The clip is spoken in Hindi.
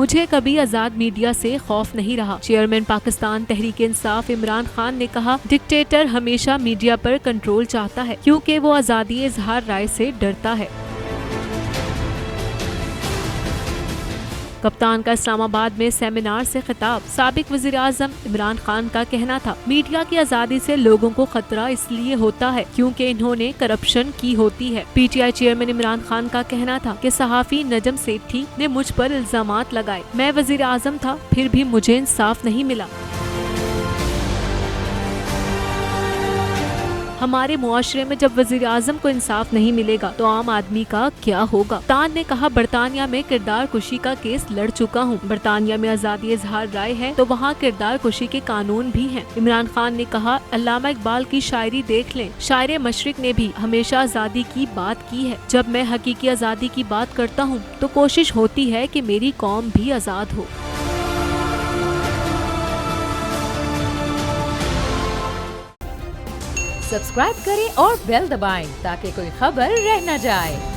मुझे कभी आजाद मीडिया से खौफ नहीं रहा। चेयरमैन पाकिस्तान तहरीक इंसाफ इमरान खान ने कहा, डिक्टेटर हमेशा मीडिया पर कंट्रोल चाहता है क्योंकि वो आजादी इजहार राय से डरता है। कप्तान का इस्लामाबाद में सेमिनार से खिताब। साबिक वज़ीर-ए-आज़म इमरान खान का कहना था, मीडिया की आज़ादी से लोगों को खतरा इसलिए होता है क्योंकि इन्होंने करप्शन की होती है। पीटीआई चेयरमैन इमरान खान का कहना था कि सहाफ़ी नजम सेठी ने मुझ पर इल्जामात लगाए। मैं वज़ीर-ए-आज़म था, फिर भी मुझे इंसाफ नहीं मिला। हमारे मुआशरे में जब वज़ीर आज़म को इंसाफ नहीं मिलेगा तो आम आदमी का क्या होगा। कप्तान ने कहा, बरतानिया में किरदार कुशी का केस लड़ चुका हूँ। बरतानिया में आज़ादी इजहार राय है तो वहाँ किरदार कुशी के कानून भी हैं। इमरान खान ने कहा, अल्लामा इकबाल की शायरी देख लें, शायर मशरिक ने भी हमेशा आज़ादी की बात की है। जब मैं हकीकी आज़ादी की बात करता हूँ तो कोशिश होती है कि मेरी कौम भी आज़ाद हो। सब्सक्राइब करें और बेल दबाएं ताकि कोई खबर रह न जाए।